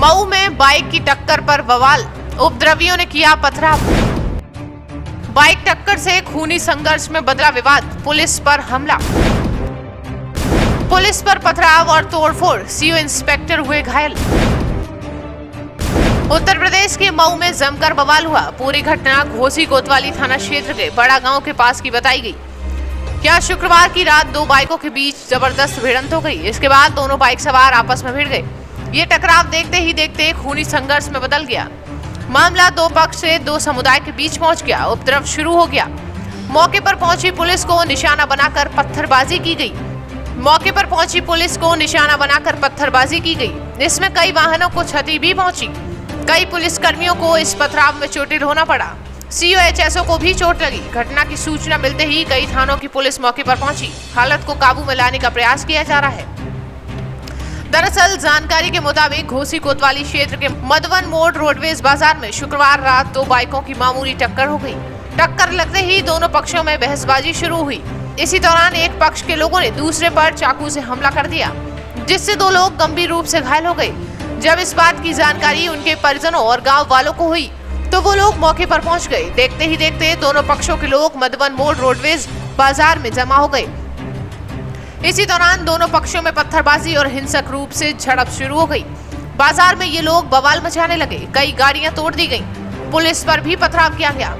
मऊ में बाइक की टक्कर पर बवाल, उपद्रवियों ने किया पथराव। बाइक टक्कर से खूनी संघर्ष में बदला विवाद, पुलिस पर हमला। पुलिस पर पथराव और तोड़फोड़, सीओ इंस्पेक्टर हुए घायल। उत्तर प्रदेश के मऊ में जमकर बवाल हुआ। पूरी घटना घोसी कोतवाली थाना क्षेत्र के बड़ा गांव के पास की बताई गई। क्या शुक्रवार की रात दो बाइकों के बीच जबरदस्त भिड़ंत हो गई। इसके बाद दोनों बाइक सवार आपस में भिड़ गए। ये टकराव देखते ही देखते खूनी संघर्ष में बदल गया। मामला दो पक्ष से दो समुदाय के बीच पहुंच गया। उपद्रव शुरू हो गया। मौके पर पहुंची पुलिस को निशाना बनाकर पत्थरबाजी की गई। इसमें कई वाहनों को क्षति भी पहुंची। कई पुलिसकर्मियों को इस पथराव में चोटिल होना पड़ा। सीओ को भी चोट लगी। घटना की सूचना मिलते ही कई थानों की पुलिस मौके पर पहुंची। हालत को काबू में लाने का प्रयास किया जा रहा है। दरअसल जानकारी के मुताबिक घोसी कोतवाली क्षेत्र के मधवन मोड़ रोडवेज बाजार में शुक्रवार रात दो बाइकों की मामूली टक्कर हो गई। टक्कर लगते ही दोनों पक्षों में बहसबाजी शुरू हुई। इसी दौरान एक पक्ष के लोगों ने दूसरे पर चाकू से हमला कर दिया, जिससे दो लोग गंभीर रूप से घायल हो गए। जब इस बात की जानकारी उनके परिजनों और गांव वालों को हुई तो वो लोग मौके पर पहुंच गए। देखते ही देखते दोनों पक्षों के लोग मधवन मोड़ रोडवेज बाजार में जमा हो गए। इसी दौरान दोनों पक्षों में पत्थरबाजी और हिंसक रूप से झड़प शुरू हो गई। बाजार में ये लोग बवाल मचाने लगे। कई गाड़ियां तोड़ दी गईं। पुलिस पर भी पथराव किया गया।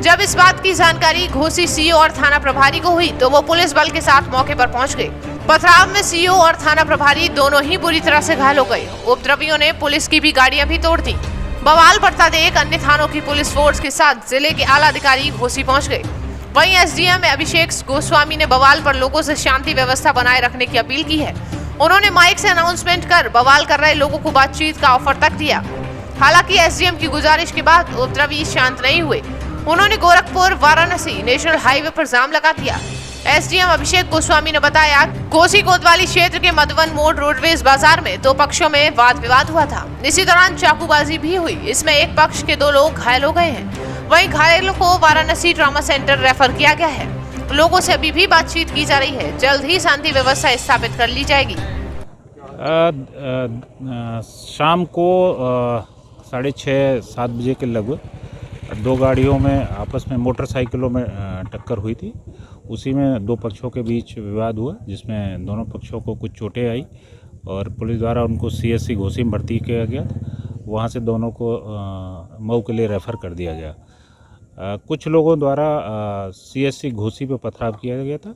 जब इस बात की जानकारी घोसी सीओ और थाना प्रभारी को हुई तो वो पुलिस बल के साथ मौके पर पहुंच गए। पथराव में सीओ और थाना प्रभारी दोनों ही बुरी तरह से घायल हो गए। उपद्रवियों ने पुलिस की भी गाड़ियां भी तोड़ दी। बवाल बढ़ता देख अन्य थानों की पुलिस फोर्स के साथ जिले के आला अधिकारी घोसी पहुंच गए। वहीं एसडीएम अभिषेक गोस्वामी ने बवाल पर लोगों से शांति व्यवस्था बनाए रखने की अपील की है। उन्होंने माइक से अनाउंसमेंट कर बवाल कर रहे लोगों को बातचीत का ऑफर तक दिया। हालांकि एसडीएम की गुजारिश के बाद उपद्रवी शांत नहीं हुए। उन्होंने गोरखपुर वाराणसी नेशनल हाईवे पर जाम लगा दिया। एसडीएम अभिषेक गोस्वामी ने बताया, घोसी कोतवाली क्षेत्र के मधवन मोड़ रोडवेज बाजार में दो पक्षों में वाद विवाद हुआ था। इसी दौरान चाकूबाजी भी हुई। इसमें एक पक्ष के दो लोग घायल हो गए हैं। वहीं घायलों को वाराणसी ट्रॉमा सेंटर रेफर किया गया है। लोगों से अभी भी बातचीत की जा रही है। जल्द ही शांति व्यवस्था स्थापित कर ली जाएगी। शाम को 6:30-7 बजे के लगभग दो गाड़ियों में आपस में मोटरसाइकिलों में टक्कर हुई थी। उसी में दो पक्षों के बीच विवाद हुआ, जिसमें दोनों पक्षों को कुछ चोटें आई और पुलिस द्वारा उनको सीएससी घोसी में भर्ती किया गया। वहाँ से दोनों को मऊ के लिए रेफ़र कर दिया गया। कुछ लोगों द्वारा सीएससी घोसी पे पथराव किया गया था।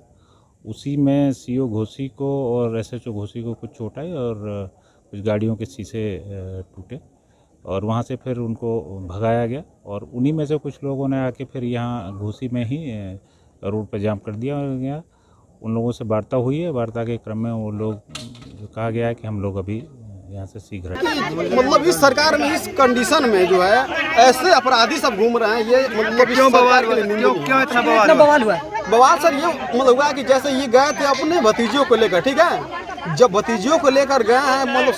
उसी में सीओ घोसी को और एसएचओ घोसी को कुछ चोट आई और कुछ गाड़ियों के शीशे टूटे और वहाँ से फिर उनको भगाया गया और उन्हीं में से कुछ लोगों ने आके फिर यहाँ घोसी में ही रोड पर जाम कर दिया गया। उन लोगों से वार्ता हुई है। वार्ता के क्रम में वो लोग कहा गया है कि हम लोग अभी यहाँ से शीघ्र मतलब इस सरकार में इस कंडीशन में जो है ऐसे अपराधी सब घूम रहे हैं। ये मतलब क्यों इतना बवाल हुआ? बवाल सर ये मतलब हुआ कि जैसे ये गए थे अपने भतीजियों को लेकर, ठीक है। जब भतीजियों को लेकर गए हैं मतलब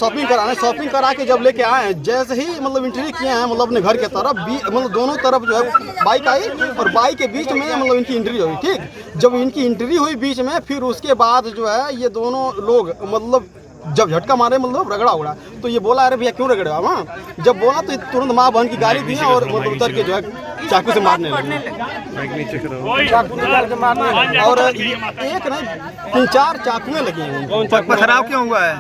शॉपिंग करा के जब लेके आए हैं, जैसे ही मतलब एंट्री किए हैं मतलब अपने घर के तरफ मतलब दोनों तरफ जो है बाइक आई और बाइक के बीच में मतलब इनकी एंट्री हुई। ठीक, जब इनकी एंट्री हुई बीच में, फिर उसके बाद जो है ये दोनों लोग मतलब जब झटका मारे मतलब रगड़ा उड़ा तो ये बोला, अरे भैया क्यों रगड़े वहाँ? जब बोला तो तुरंत माँ बहन की गाली दी और मतलब उतर के जो है चाकू से मारने लगे। और एक नहीं 3-4 चाकुएं लगी हैं। पथराव क्यों हुआ है?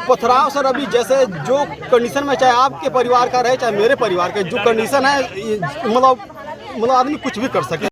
पथराव सर अभी जैसे जो कंडीशन में, चाहे आपके परिवार का रहे चाहे मेरे परिवार का, जो कंडीशन है मतलब आदमी कुछ भी कर सके।